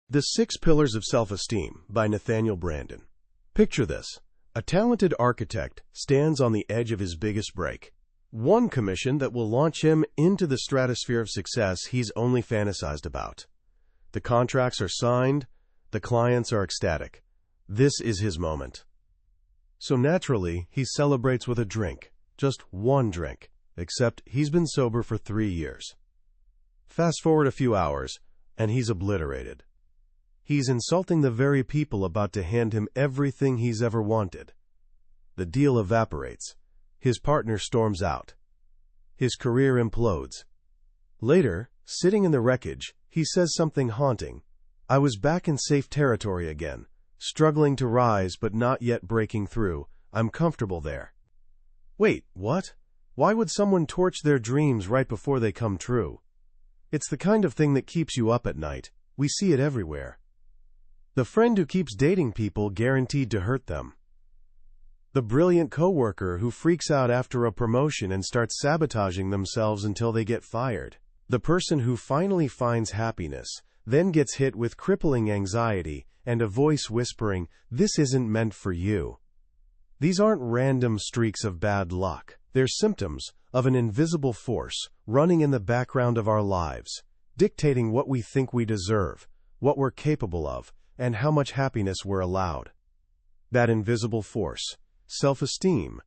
The Six Pillars of Self-Esteem by Nathaniel Branden. Picture this. A talented architect stands on the edge of his biggest break. One commission that will launch him into the stratosphere of success he's only fantasized about. The contracts are signed, the clients are ecstatic. This is his moment. So naturally, he celebrates with a drink. Just one drink. Except he's been sober for 3 years. Fast forward a few hours, and he's obliterated. He's insulting the very people about to hand him everything he's ever wanted. The deal evaporates. His partner storms out. His career implodes. Later, sitting in the wreckage, he says something haunting. "I was back in safe territory again, struggling to rise but not yet breaking through. I'm comfortable there." Wait, what? Why would someone torch their dreams right before they come true? It's the kind of thing that keeps you up at night. We see it everywhere. The friend who keeps dating people guaranteed to hurt them. The brilliant coworker who freaks out after a promotion and starts sabotaging themselves until they get fired. The person who finally finds happiness, then gets hit with crippling anxiety and a voice whispering, "This isn't meant for you." These aren't random streaks of bad luck. They're symptoms of an invisible force running in the background of our lives, dictating what we think we deserve, what we're capable of, and how much happiness we're allowed. That invisible force, self-esteem.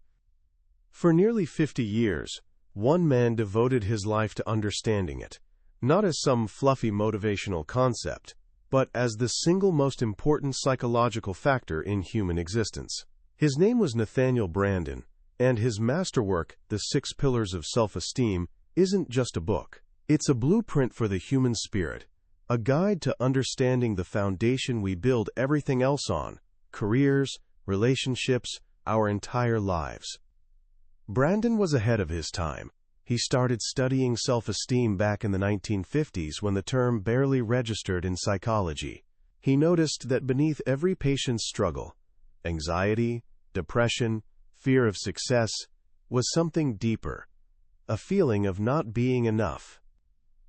For nearly 50 years, one man devoted his life to understanding it, not as some fluffy motivational concept, but as the single most important psychological factor in human existence. His name was Nathaniel Branden, and his masterwork, The Six Pillars of Self-Esteem, isn't just a book. It's a blueprint for the human spirit, a guide to understanding the foundation we build everything else on: careers, relationships, our entire lives. Branden was ahead of his time. He started studying self-esteem back in the 1950s when the term barely registered in psychology. He noticed that beneath every patient's struggle, anxiety, depression, fear of success, was something deeper, a feeling of not being enough.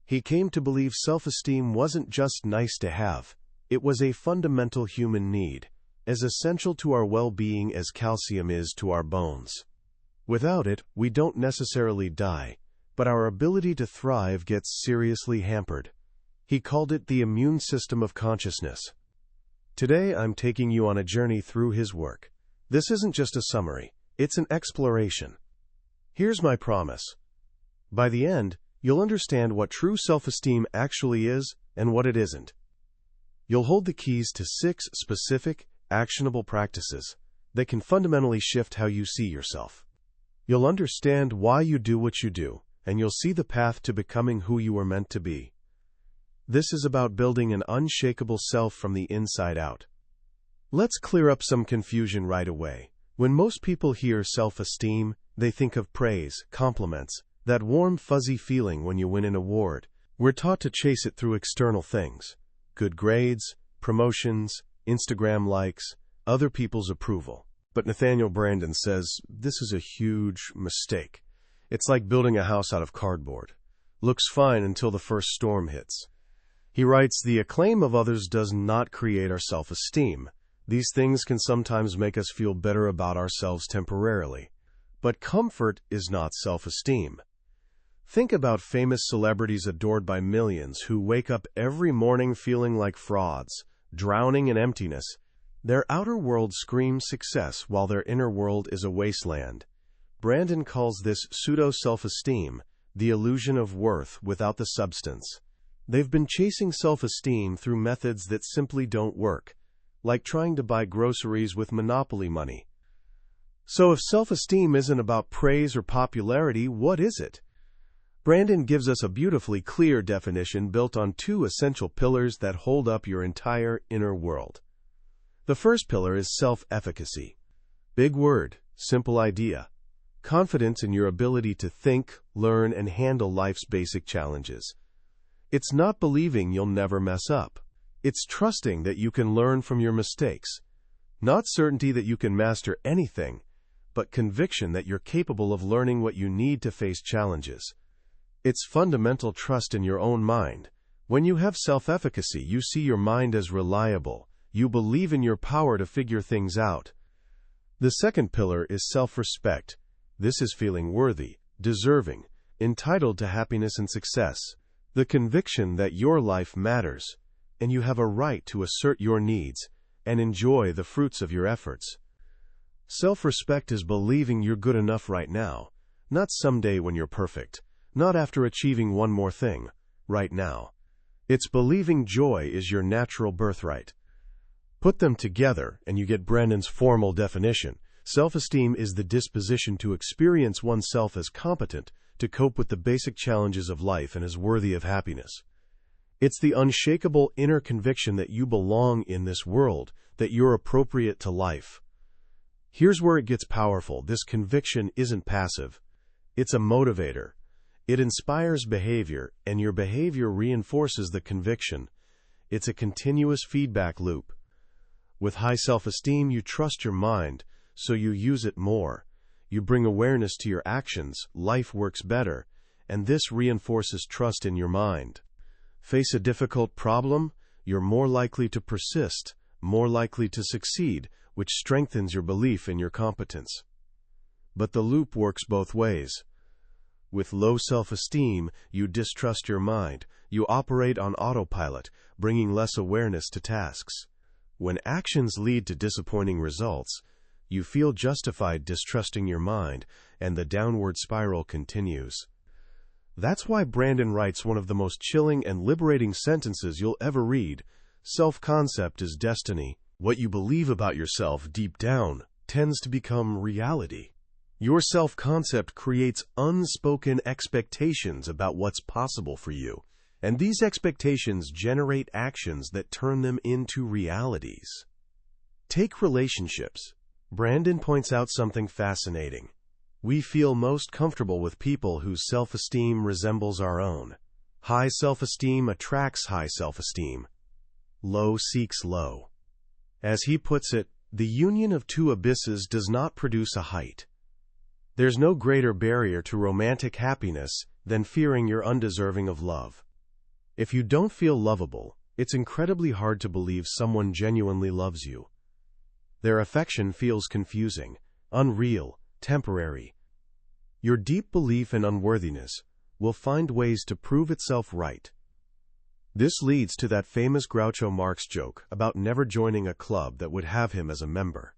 He came to believe self-esteem wasn't just nice to have, it was a fundamental human need, as essential to our well-being as calcium is to our bones. Without it, we don't necessarily die, but our ability to thrive gets seriously hampered. He called it the immune system of consciousness. Today, I'm taking you on a journey through his work. This isn't just a summary, it's an exploration. Here's my promise. By the end, you'll understand what true self-esteem actually is and what it isn't. You'll hold the keys to 6 specific, actionable practices that can fundamentally shift how you see yourself. You'll understand why you do what you do, and you'll see the path to becoming who you were meant to be. This is about building an unshakable self from the inside out. Let's clear up some confusion right away. When most people hear self-esteem, they think of praise, compliments, that warm, fuzzy feeling when you win an award. We're taught to chase it through external things: good grades, promotions, Instagram likes, other people's approval. But Nathaniel Branden says this is a huge mistake. It's like building a house out of cardboard. Looks fine until the first storm hits. He writes, "The acclaim of others does not create our self-esteem. These things can sometimes make us feel better about ourselves temporarily. But comfort is not self-esteem." Think about famous celebrities adored by millions who wake up every morning feeling like frauds, drowning in emptiness. Their outer world screams success while their inner world is a wasteland. Branden calls this pseudo-self-esteem, the illusion of worth without the substance. They've been chasing self-esteem through methods that simply don't work, like trying to buy groceries with monopoly money. So if self-esteem isn't about praise or popularity, what is it? Branden gives us a beautifully clear definition built on 2 essential pillars that hold up your entire inner world. The first pillar is self-efficacy. Big word, simple idea. Confidence in your ability to think, learn, and handle life's basic challenges. It's not believing you'll never mess up. It's trusting that you can learn from your mistakes. Not certainty that you can master anything, but conviction that you're capable of learning what you need to face challenges. It's fundamental trust in your own mind, When you have self-efficacy, you see your mind as reliable. You believe in your power to figure things out. The second pillar is self-respect. This is feeling worthy, deserving, entitled to happiness and success. The conviction that your life matters, and you have a right to assert your needs and enjoy the fruits of your efforts. Self-respect is believing you're good enough right now, not someday when you're perfect, not after achieving one more thing, right now. It's believing joy is your natural birthright. Put them together, and you get Branden's formal definition. Self-esteem is the disposition to experience oneself as competent to cope with the basic challenges of life and as worthy of happiness. It's the unshakable inner conviction that you belong in this world, that you're appropriate to life. Here's where it gets powerful. This conviction isn't passive. It's a motivator. It inspires behavior, and your behavior reinforces the conviction. It's a continuous feedback loop. With high self-esteem, you trust your mind, so you use it more. You bring awareness to your actions, life works better, and this reinforces trust in your mind. Face a difficult problem, you're more likely to persist, more likely to succeed, which strengthens your belief in your competence. But the loop works both ways. With low self-esteem, you distrust your mind. You operate on autopilot, bringing less awareness to tasks. When actions lead to disappointing results, you feel justified distrusting your mind, and the downward spiral continues. That's why Branden writes one of the most chilling and liberating sentences you'll ever read. Self-concept is destiny. What you believe about yourself deep down tends to become reality. Your self-concept creates unspoken expectations about what's possible for you, and these expectations generate actions that turn them into realities. Take relationships. Branden points out something fascinating. We feel most comfortable with people whose self-esteem resembles our own. High self-esteem attracts high self-esteem. Low seeks low. As he puts it, the union of two abysses does not produce a height. There's no greater barrier to romantic happiness than fearing you're undeserving of love. If you don't feel lovable, it's incredibly hard to believe someone genuinely loves you. Their affection feels confusing, unreal, temporary. Your deep belief in unworthiness will find ways to prove itself right. This leads to that famous Groucho Marx joke about never joining a club that would have him as a member.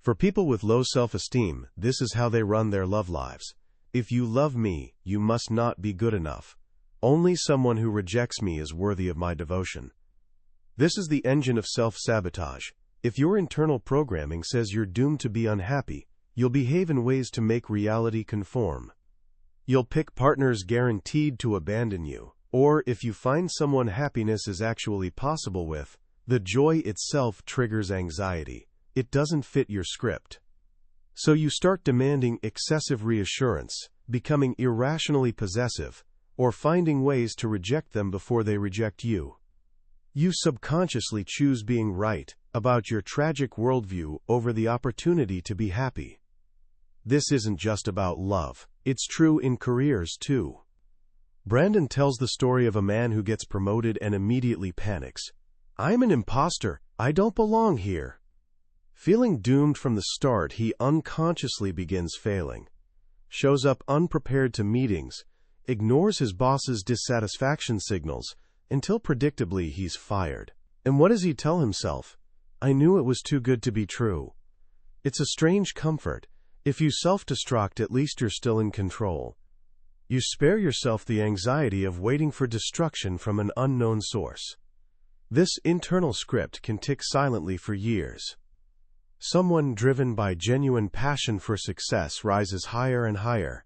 For people with low self-esteem, this is how they run their love lives. If you love me, you must not be good enough. Only someone who rejects me is worthy of my devotion. This is the engine of self-sabotage. If your internal programming says you're doomed to be unhappy, you'll behave in ways to make reality conform. You'll pick partners guaranteed to abandon you. Or if you find someone happiness is actually possible with, the joy itself triggers anxiety. It doesn't fit your script. So you start demanding excessive reassurance, becoming irrationally possessive, or finding ways to reject them before they reject you. You subconsciously choose being right about your tragic worldview over the opportunity to be happy. This isn't just about love. It's true in careers too. Branden tells the story of a man who gets promoted and immediately panics. I'm an imposter. I don't belong here. Feeling doomed from the start, he unconsciously begins failing, shows up unprepared to meetings, ignores his boss's dissatisfaction signals, until predictably he's fired. And what does he tell himself? I knew it was too good to be true. It's a strange comfort. If you self-destruct, at least you're still in control. You spare yourself the anxiety of waiting for destruction from an unknown source. This internal script can tick silently for years. Someone driven by genuine passion for success rises higher and higher.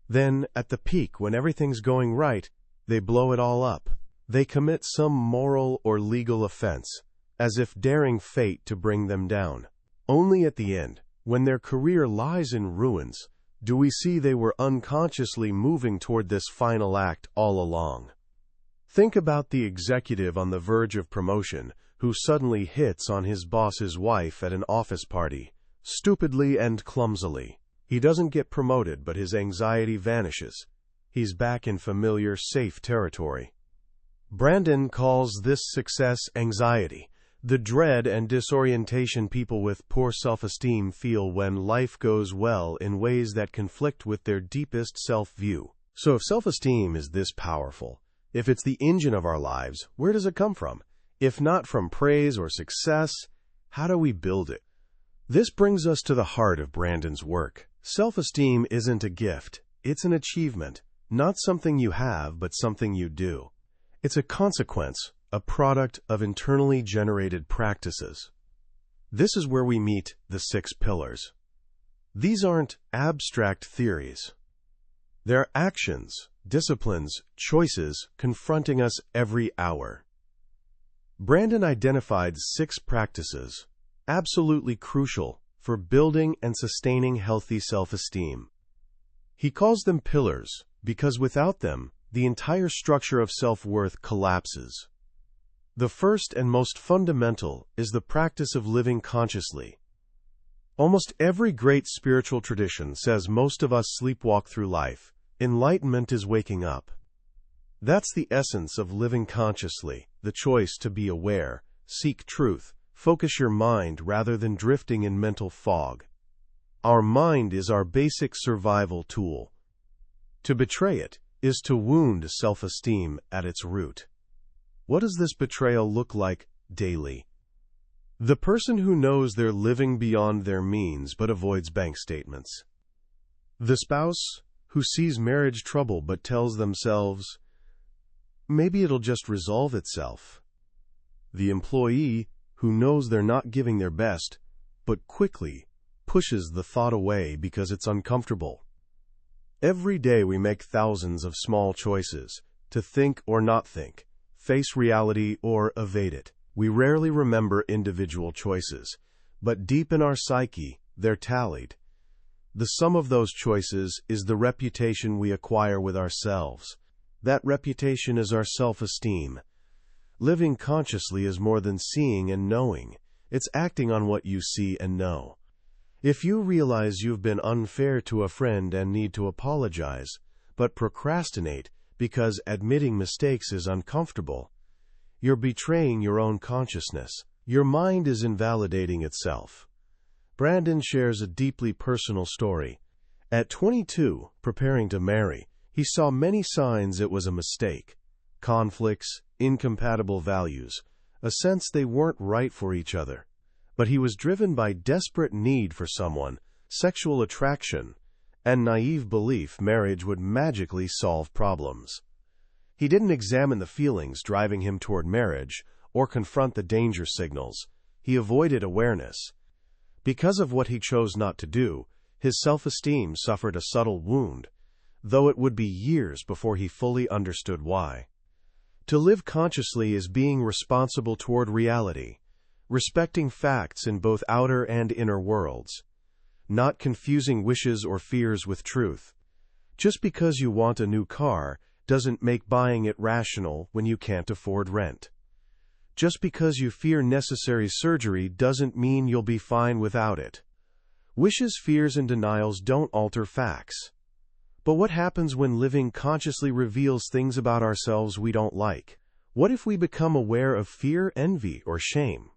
Then, at the peak, when everything's going right, they blow it all up. They commit some moral or legal offense, as if daring fate to bring them down. Only at the end, when their career lies in ruins, do we see they were unconsciously moving toward this final act all along. Think about the executive on the verge of promotion who suddenly hits on his boss's wife at an office party, stupidly and clumsily. He doesn't get promoted, but his anxiety vanishes. He's back in familiar, safe territory. Branden calls this success anxiety, the dread and disorientation people with poor self-esteem feel when life goes well in ways that conflict with their deepest self-view. So if self-esteem is this powerful, if it's the engine of our lives, where does it come from? If not from praise or success, how do we build it? This brings us to the heart of Branden's work. Self-esteem isn't a gift, it's an achievement, not something you have, but something you do. It's a consequence, a product of internally generated practices. This is where we meet the 6 pillars. These aren't abstract theories. They're actions, disciplines, choices confronting us every hour. Branden identified 6 practices, absolutely crucial for building and sustaining healthy self-esteem. He calls them pillars because without them, the entire structure of self-worth collapses. The first and most fundamental is the practice of living consciously. Almost every great spiritual tradition says most of us sleepwalk through life. Enlightenment is waking up. That's the essence of living consciously, the choice to be aware, seek truth, focus your mind rather than drifting in mental fog. Our mind is our basic survival tool. To betray it is to wound self-esteem at its root. What does this betrayal look like daily? The person who knows they're living beyond their means but avoids bank statements. The spouse who sees marriage trouble but tells themselves, maybe it'll just resolve itself. The employee who knows they're not giving their best but quickly pushes the thought away because it's uncomfortable. Every day we make thousands of small choices to think or not think, face reality or evade it. We rarely remember individual choices, but deep in our psyche, they're tallied. The sum of those choices is the reputation we acquire with ourselves. That reputation is our self-esteem. Living consciously is more than seeing and knowing. It's acting on what you see and know. If you realize you've been unfair to a friend and need to apologize, but procrastinate because admitting mistakes is uncomfortable, you're betraying your own consciousness. Your mind is invalidating itself. Branden shares a deeply personal story. At 22, preparing to marry, he saw many signs it was a mistake. Conflicts, incompatible values, a sense they weren't right for each other. But he was driven by desperate need for someone, sexual attraction, and naive belief marriage would magically solve problems. He didn't examine the feelings driving him toward marriage or confront the danger signals. He avoided awareness. Because of what he chose not to do, his self-esteem suffered a subtle wound, though it would be years before he fully understood why. To live consciously is being responsible toward reality, respecting facts in both outer and inner worlds, not confusing wishes or fears with truth. Just because you want a new car doesn't make buying it rational when you can't afford rent. Just because you fear necessary surgery doesn't mean you'll be fine without it. Wishes, fears, and denials don't alter facts. But what happens when living consciously reveals things about ourselves we don't like? What if we become aware of fear, envy, or shame?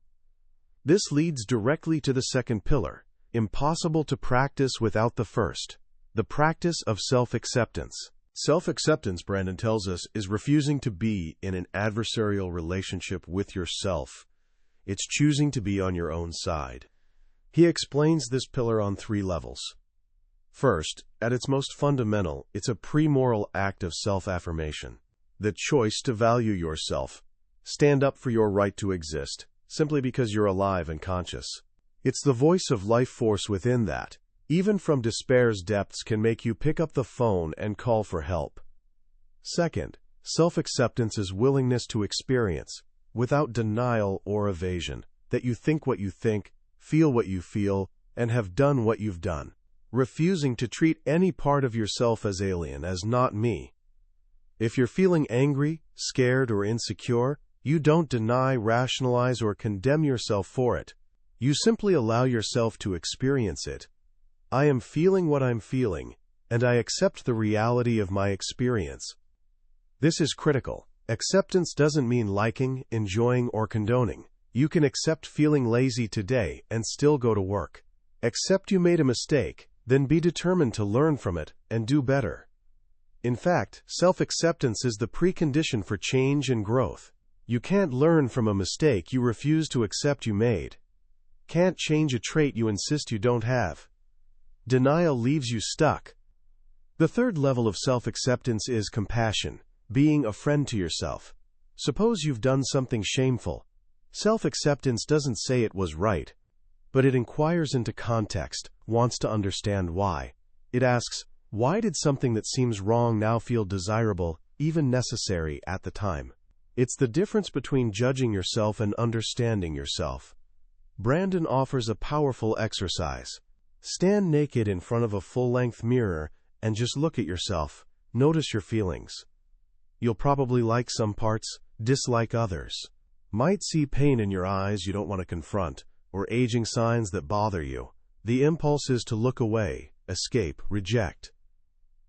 This leads directly to the second pillar, impossible to practice without the first, the practice of self-acceptance. Self-acceptance, Branden tells us, is refusing to be in an adversarial relationship with yourself. It's choosing to be on your own side. He explains this pillar on 3 levels. First, at its most fundamental, it's a pre-moral act of self-affirmation. The choice to value yourself. Stand up for your right to exist, simply because you're alive and conscious. It's the voice of life force within that, even from despair's depths, can make you pick up the phone and call for help. Second, self-acceptance is willingness to experience, without denial or evasion, that you think what you think, feel what you feel, and have done what you've done. Refusing to treat any part of yourself as alien, as not me. If you're feeling angry, scared, or insecure, you don't deny, rationalize, or condemn yourself for it. You simply allow yourself to experience it. I am feeling what I'm feeling, and I accept the reality of my experience. This is critical. Acceptance doesn't mean liking, enjoying, or condoning. You can accept feeling lazy today and still go to work. Accept you made a mistake, then be determined to learn from it and do better. In fact, self-acceptance is the precondition for change and growth. You can't learn from a mistake you refuse to accept you made. Can't change a trait you insist you don't have. Denial leaves you stuck. The third level of self-acceptance is compassion, being a friend to yourself. Suppose you've done something shameful. Self-acceptance doesn't say it was right, but it inquires into context, wants to understand why. It asks, why did something that seems wrong now feel desirable, even necessary at the time? It's the difference between judging yourself and understanding yourself. Branden offers a powerful exercise. Stand naked in front of a full-length mirror and just look at yourself. Notice your feelings. You'll probably like some parts, dislike others. Might see pain in your eyes you don't want to confront, or aging signs that bother you. The impulse is to look away, escape, reject.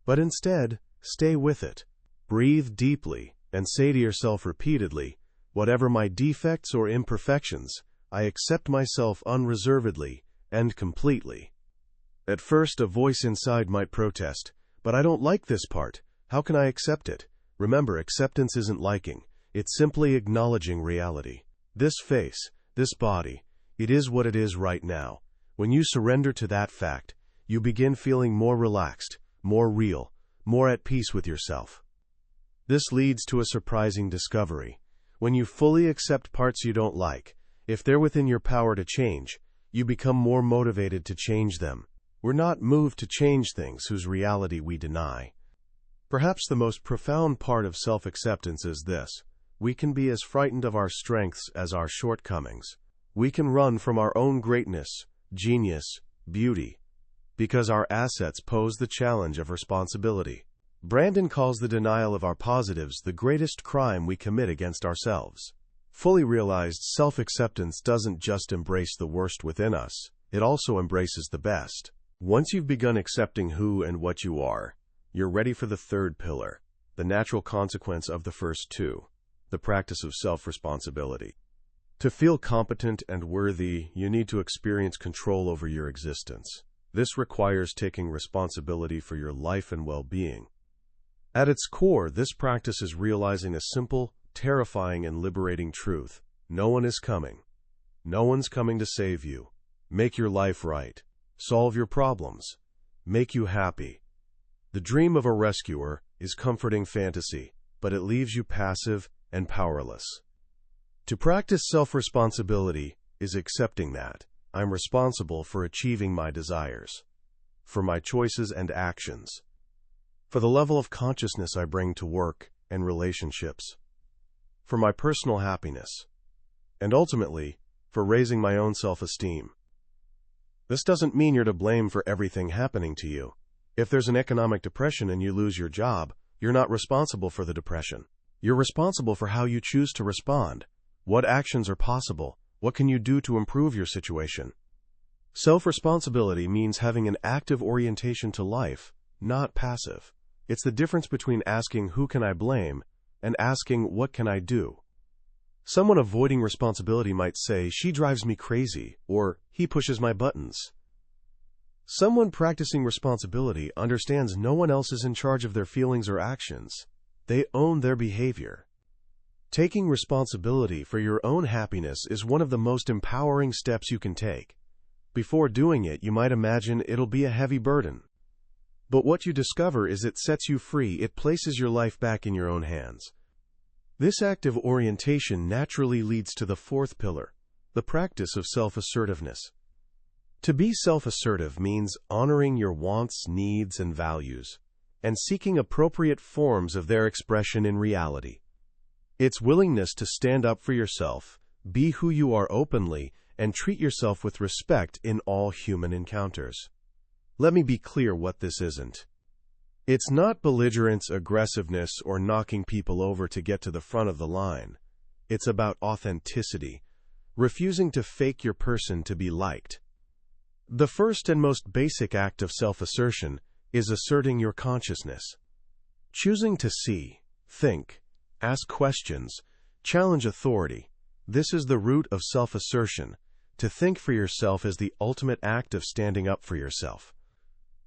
But instead, stay with it. Breathe deeply and say to yourself repeatedly, whatever my defects or imperfections, I accept myself unreservedly and completely. At first, a voice inside might protest, but I don't like this part. How can I accept it? Remember, acceptance isn't liking. It's simply acknowledging reality. This face, this body, it is what it is right now. When you surrender to that fact, you begin feeling more relaxed, more real, more at peace with yourself. This leads to a surprising discovery. When you fully accept parts you don't like, if they're within your power to change, you become more motivated to change them. We're not moved to change things whose reality we deny. Perhaps the most profound part of self-acceptance is this: we can be as frightened of our strengths as our shortcomings. We can run from our own greatness, genius, beauty, because our assets pose the challenge of responsibility. Branden calls the denial of our positives the greatest crime we commit against ourselves. Fully realized self-acceptance doesn't just embrace the worst within us, it also embraces the best. Once you've begun accepting who and what you are, you're ready for the third pillar, the natural consequence of the first two, the practice of self-responsibility. To feel competent and worthy, you need to experience control over your existence. This requires taking responsibility for your life and well-being. At its core, this practice is realizing a simple, terrifying, and liberating truth. No one is coming. No one's coming to save you, make your life right, solve your problems, make you happy. The dream of a rescuer is comforting fantasy, but it leaves you passive and powerless. To practice self-responsibility is accepting that I'm responsible for achieving my desires, for my choices and actions, for the level of consciousness I bring to work and relationships, for my personal happiness, and ultimately, for raising my own self-esteem. This doesn't mean you're to blame for everything happening to you. If there's an economic depression and you lose your job, you're not responsible for the depression. You're responsible for how you choose to respond. What actions are possible? What can you do to improve your situation? Self-responsibility means having an active orientation to life, not passive. It's the difference between asking, who can I blame, and asking, what can I do? Someone avoiding responsibility might say, she drives me crazy, or he pushes my buttons. Someone practicing responsibility understands no one else is in charge of their feelings or actions. They own their behavior. Taking responsibility for your own happiness is one of the most empowering steps you can take. Before doing it, you might imagine it'll be a heavy burden. But what you discover is it sets you free, it places your life back in your own hands. This active orientation naturally leads to the fourth pillar, the practice of self-assertiveness. To be self-assertive means honoring your wants, needs, and values, and seeking appropriate forms of their expression in reality. It's willingness to stand up for yourself, be who you are openly, and treat yourself with respect in all human encounters. Let me be clear what this isn't. It's not belligerence, aggressiveness, or knocking people over to get to the front of the line. It's about authenticity, refusing to fake your person to be liked. The first and most basic act of self-assertion is asserting your consciousness. Choosing to see, think, Ask questions. Challenge authority. This is the root of self-assertion. To think for yourself is the ultimate act of standing up for yourself.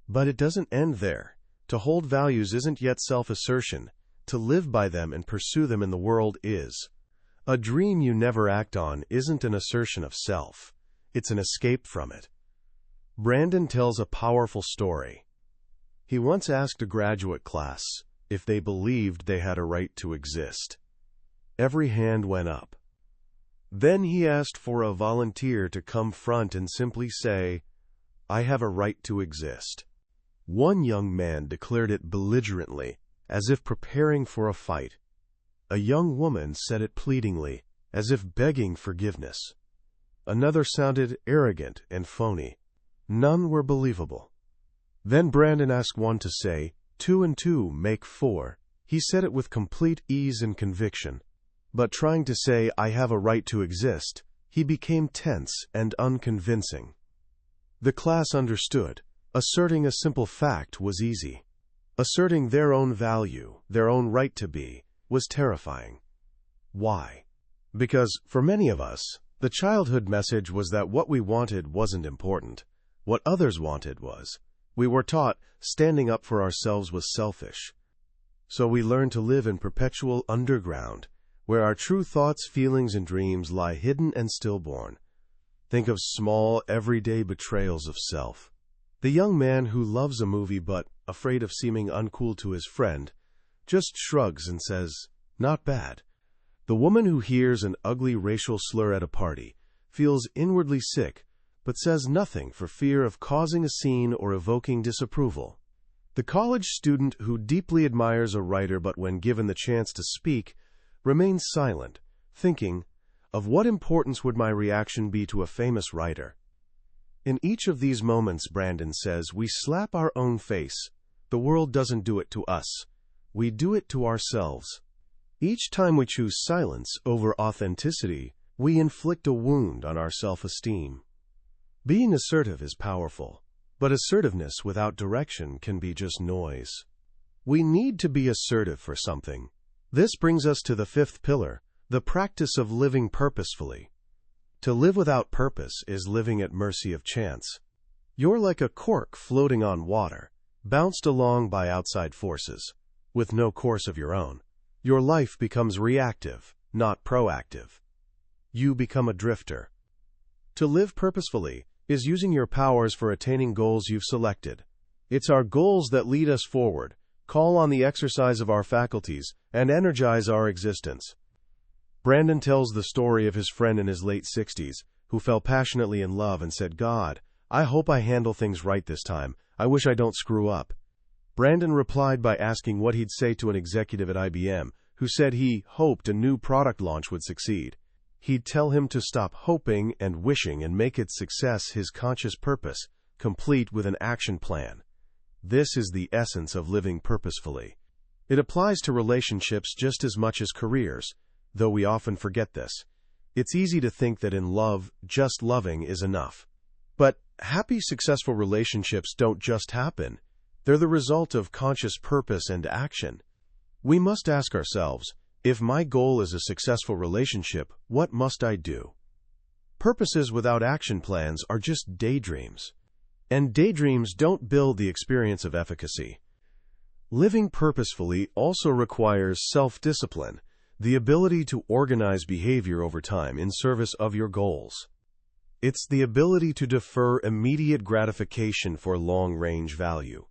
But it doesn't end there. To hold values isn't yet self-assertion. To live by them and pursue them in the world is. A dream you never act on isn't an assertion of self. It's an escape from it. Branden tells a powerful story. He once asked a graduate class if they believed they had a right to exist. Every hand went up. Then he asked for a volunteer to come front and simply say, "I have a right to exist." One young man declared it belligerently, as if preparing for a fight. A young woman said it pleadingly, as if begging forgiveness. Another sounded arrogant and phony. None were believable. Then Branden asked one to say, "2 and 2 make 4." He said it with complete ease and conviction. But trying to say, "I have a right to exist," he became tense and unconvincing. The class understood. Asserting a simple fact was easy. Asserting their own value, their own right to be, was terrifying. Why? Because, for many of us, the childhood message was that what we wanted wasn't important. What others wanted was. We were taught standing up for ourselves was selfish. So we learned to live in perpetual underground, where our true thoughts, feelings, and dreams lie hidden and stillborn. Think of small, everyday betrayals of self. The young man who loves a movie but, afraid of seeming uncool to his friend, just shrugs and says, "Not bad." The woman who hears an ugly racial slur at a party feels inwardly sick but says nothing for fear of causing a scene or evoking disapproval. The college student who deeply admires a writer but when given the chance to speak, remains silent, thinking, "Of what importance would my reaction be to a famous writer?" In each of these moments, Branden says, we slap our own face. The world doesn't do it to us. We do it to ourselves. Each time we choose silence over authenticity, we inflict a wound on our self-esteem. Being assertive is powerful, but assertiveness without direction can be just noise. We need to be assertive for something. This brings us to the fifth pillar, the practice of living purposefully. To live without purpose is living at mercy of chance. You're like a cork floating on water, bounced along by outside forces, with no course of your own. Your life becomes reactive, not proactive. You become a drifter. To live purposefully is using your powers for attaining goals you've selected. It's our goals that lead us forward, call on the exercise of our faculties, and energize our existence. Branden tells the story of his friend in his late 60s who fell passionately in love and said, "God, I hope I handle things right this time. I wish I don't screw up." Branden replied by asking what he'd say to an executive at IBM who said he hoped a new product launch would succeed. He'd tell him to stop hoping and wishing and make its success his conscious purpose, complete with an action plan. This is the essence of living purposefully. It applies to relationships just as much as careers, though we often forget this. It's easy to think that in love, just loving is enough. But happy, successful relationships don't just happen. They're the result of conscious purpose and action. We must ask ourselves, if my goal is a successful relationship, what must I do? Purposes without action plans are just daydreams. And daydreams don't build the experience of efficacy. Living purposefully also requires self-discipline, the ability to organize behavior over time in service of your goals. It's the ability to defer immediate gratification for long-range value.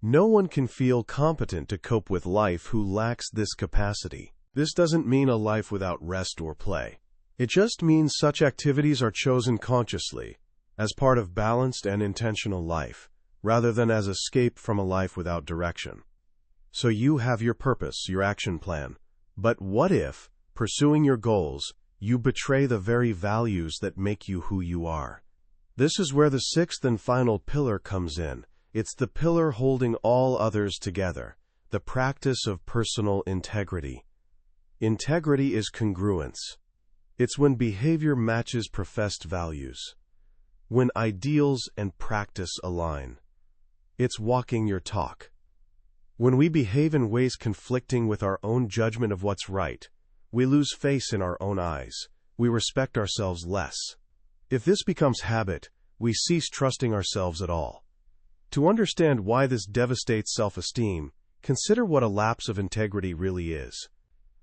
No one can feel competent to cope with life who lacks this capacity. This doesn't mean a life without rest or play. It just means such activities are chosen consciously, as part of balanced and intentional life, rather than as escape from a life without direction. So you have your purpose, your action plan. But what if, pursuing your goals, you betray the very values that make you who you are? This is where the sixth and final pillar comes in. It's the pillar holding all others together, the practice of personal integrity. Integrity is congruence. It's when behavior matches professed values, when ideals and practice align. It's walking your talk. When we behave in ways conflicting with our own judgment of what's right, we lose face in our own eyes. We respect ourselves less. If this becomes habit, we cease trusting ourselves at all. To understand why this devastates self-esteem, consider what a lapse of integrity really is.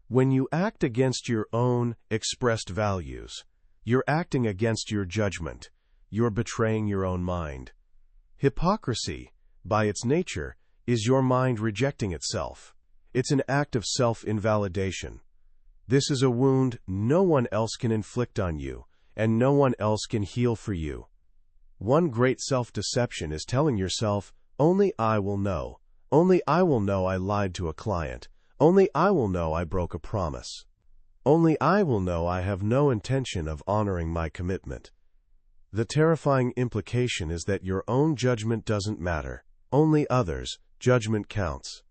When you act against your own expressed values, you're acting against your judgment. You're betraying your own mind. Hypocrisy, by its nature, is your mind rejecting itself. It's an act of self-invalidation. This is a wound no one else can inflict on you, and no one else can heal for you. One great self-deception is telling yourself, only I will know. Only I will know I lied to a client. Only I will know I broke a promise. Only I will know I have no intention of honoring my commitment. The terrifying implication is that your own judgment doesn't matter. Only others' judgment counts.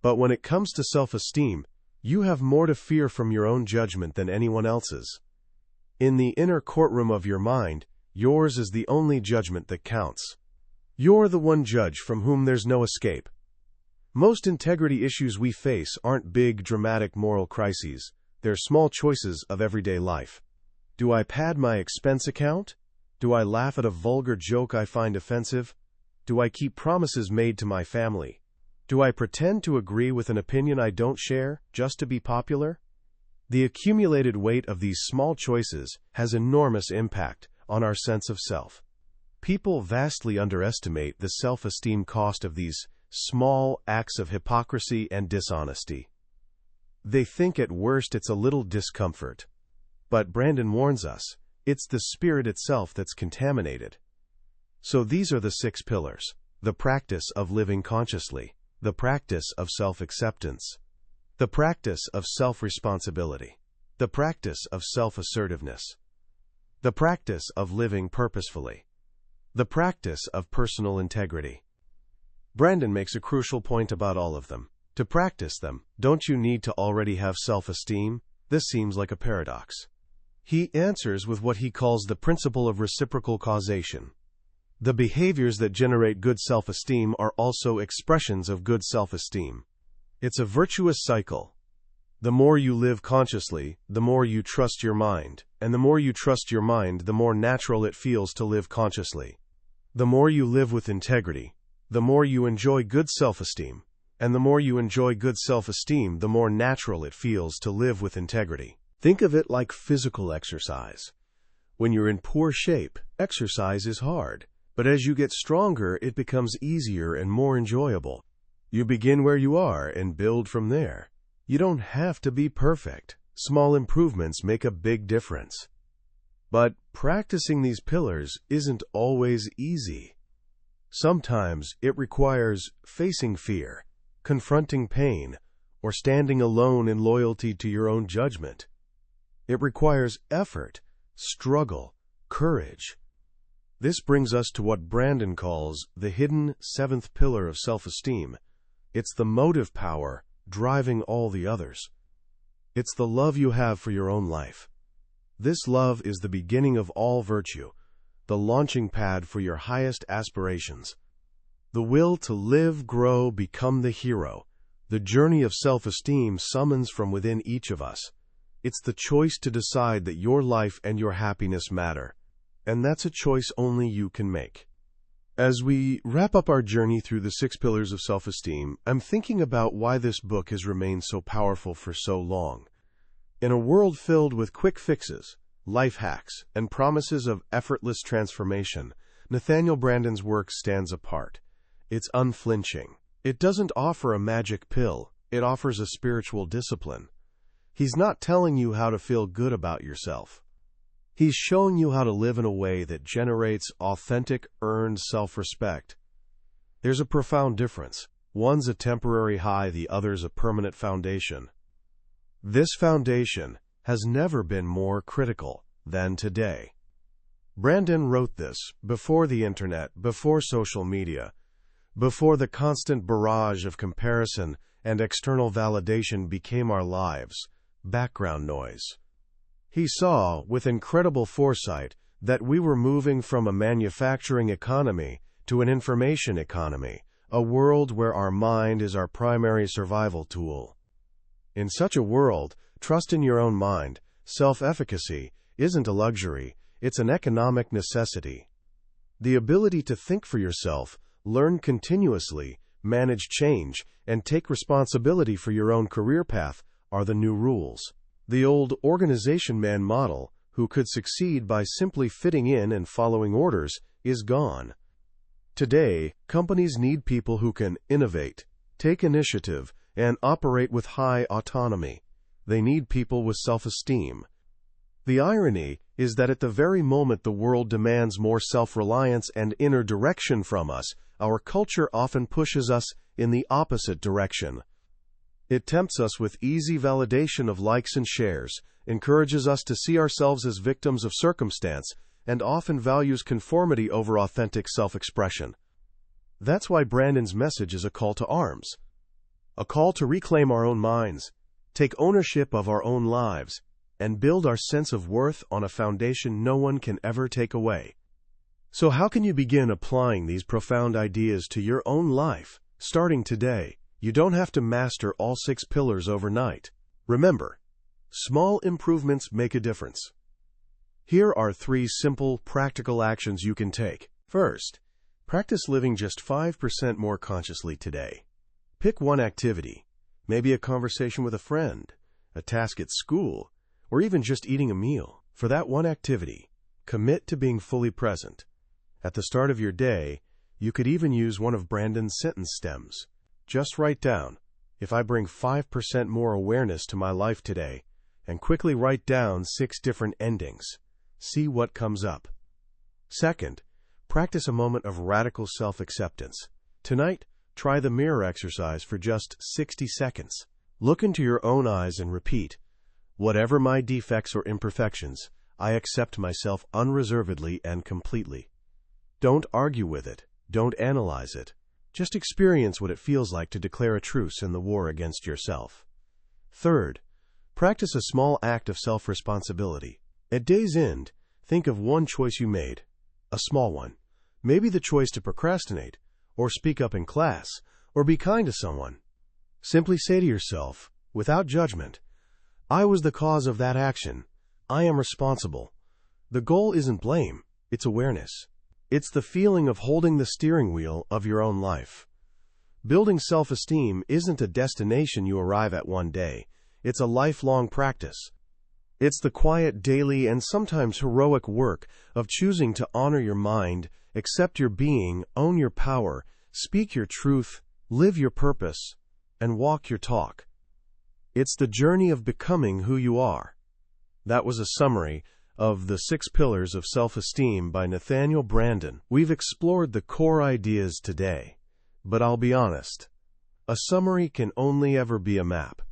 But when it comes to self-esteem, you have more to fear from your own judgment than anyone else's. In the inner courtroom of your mind, yours is the only judgment that counts. You're the one judge from whom there's no escape. Most integrity issues we face aren't big, dramatic moral crises. They're small choices of everyday life. Do I pad my expense account? Do I laugh at a vulgar joke I find offensive? Do I keep promises made to my family? Do I pretend to agree with an opinion I don't share just to be popular? The accumulated weight of these small choices has enormous impact on our sense of self. People vastly underestimate the self-esteem cost of these small acts of hypocrisy and dishonesty. They think at worst it's a little discomfort. But Branden warns us, it's the spirit itself that's contaminated. So these are the 6 pillars: the practice of living consciously, the practice of self-acceptance, the practice of self-responsibility, the practice of self-assertiveness, the practice of living purposefully, the practice of personal integrity. Branden makes a crucial point about all of them. To practice them, don't you need to already have self-esteem? This seems like a paradox. He answers with what he calls the principle of reciprocal causation. The behaviors that generate good self-esteem are also expressions of good self-esteem. It's a virtuous cycle. The more you live consciously, the more you trust your mind, and the more you trust your mind, the more natural it feels to live consciously. The more you live with integrity, the more you enjoy good self-esteem, and the more you enjoy good self-esteem, the more natural it feels to live with integrity. Think of it like physical exercise. When you're in poor shape, exercise is hard, but as you get stronger, it becomes easier and more enjoyable. You begin where you are and build from there. You don't have to be perfect. Small improvements make a big difference. But practicing these pillars isn't always easy. Sometimes it requires facing fear, confronting pain, or standing alone in loyalty to your own judgment. It requires effort, struggle, courage. This brings us to what Branden calls the hidden 7th pillar of self-esteem. It's the motive power driving all the others. It's the love you have for your own life. This love is the beginning of all virtue, the launching pad for your highest aspirations. The will to live, grow, become the hero. The journey of self-esteem summons from within each of us. It's the choice to decide that your life and your happiness matter. And that's a choice only you can make. As we wrap up our journey through the 6 pillars of self-esteem, I'm thinking about why this book has remained so powerful for so long. In a world filled with quick fixes, life hacks, and promises of effortless transformation, Nathaniel Branden's work stands apart. It's unflinching. It doesn't offer a magic pill. It offers a spiritual discipline. He's not telling you how to feel good about yourself. He's showing you how to live in a way that generates authentic, earned self-respect. There's a profound difference. One's a temporary high, the other's a permanent foundation. This foundation has never been more critical than today. Branden wrote this before the internet, before social media, before the constant barrage of comparison and external validation became our lives, background noise. He saw, with incredible foresight, that we were moving from a manufacturing economy to an information economy, a world where our mind is our primary survival tool. In such a world, trust in your own mind, self-efficacy, isn't a luxury, it's an economic necessity. The ability to think for yourself, learn continuously, manage change, and take responsibility for your own career path are the new rules. The old organization man model, who could succeed by simply fitting in and following orders, is gone. Today, companies need people who can innovate, take initiative, and operate with high autonomy. They need people with self-esteem. The irony is that at the very moment the world demands more self-reliance and inner direction from us, our culture often pushes us in the opposite direction. It tempts us with easy validation of likes and shares, encourages us to see ourselves as victims of circumstance, and often values conformity over authentic self-expression. That's why Branden's message is a call to arms. A call to reclaim our own minds, take ownership of our own lives, and build our sense of worth on a foundation no one can ever take away. So how can you begin applying these profound ideas to your own life, starting today? You don't have to master all 6 pillars overnight. Remember, small improvements make a difference. Here are 3 simple, practical actions you can take. First, practice living just 5% more consciously today. Pick one activity, maybe a conversation with a friend, a task at school, or even just eating a meal. For that one activity, commit to being fully present. At the start of your day, you could even use one of Branden's sentence stems. Just write down, if I bring 5% more awareness to my life today, and quickly write down 6 different endings. See what comes up. Second, practice a moment of radical self-acceptance. Tonight, try the mirror exercise for just 60 seconds. Look into your own eyes and repeat, whatever my defects or imperfections, I accept myself unreservedly and completely. Don't argue with it. Don't analyze it. Just experience what it feels like to declare a truce in the war against yourself. Third, practice a small act of self-responsibility. At day's end, think of one choice you made, a small one. Maybe the choice to procrastinate, or speak up in class, or be kind to someone. Simply say to yourself, without judgment, I was the cause of that action. I am responsible. The goal isn't blame, it's awareness. It's the feeling of holding the steering wheel of your own life. Building self-esteem isn't a destination you arrive at one day. It's a lifelong practice. It's the quiet, daily, and sometimes heroic work of choosing to honor your mind, accept your being, own your power, speak your truth, live your purpose, and walk your talk. It's the journey of becoming who you are. That was a summary of the 6 Pillars of Self-Esteem by Nathaniel Branden. We've explored the core ideas today, but I'll be honest, a summary can only ever be a map.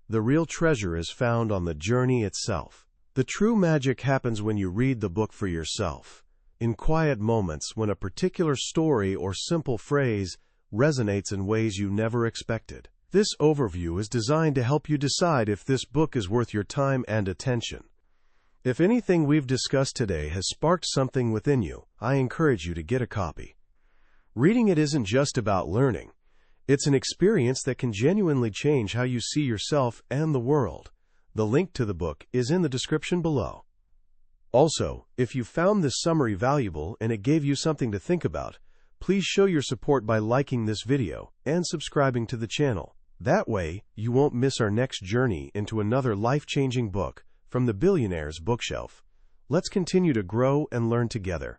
The real treasure is found on the journey itself. The true magic happens when you read the book for yourself, in quiet moments when a particular story or simple phrase resonates in ways you never expected. This overview is designed to help you decide if this book is worth your time and attention. If anything we've discussed today has sparked something within you, I encourage you to get a copy. Reading it isn't just about learning. It's an experience that can genuinely change how you see yourself and the world. The link to the book is in the description below. Also, if you found this summary valuable and it gave you something to think about, please show your support by liking this video and subscribing to the channel. That way, you won't miss our next journey into another life-changing book from the billionaire's bookshelf. Let's continue to grow and learn together.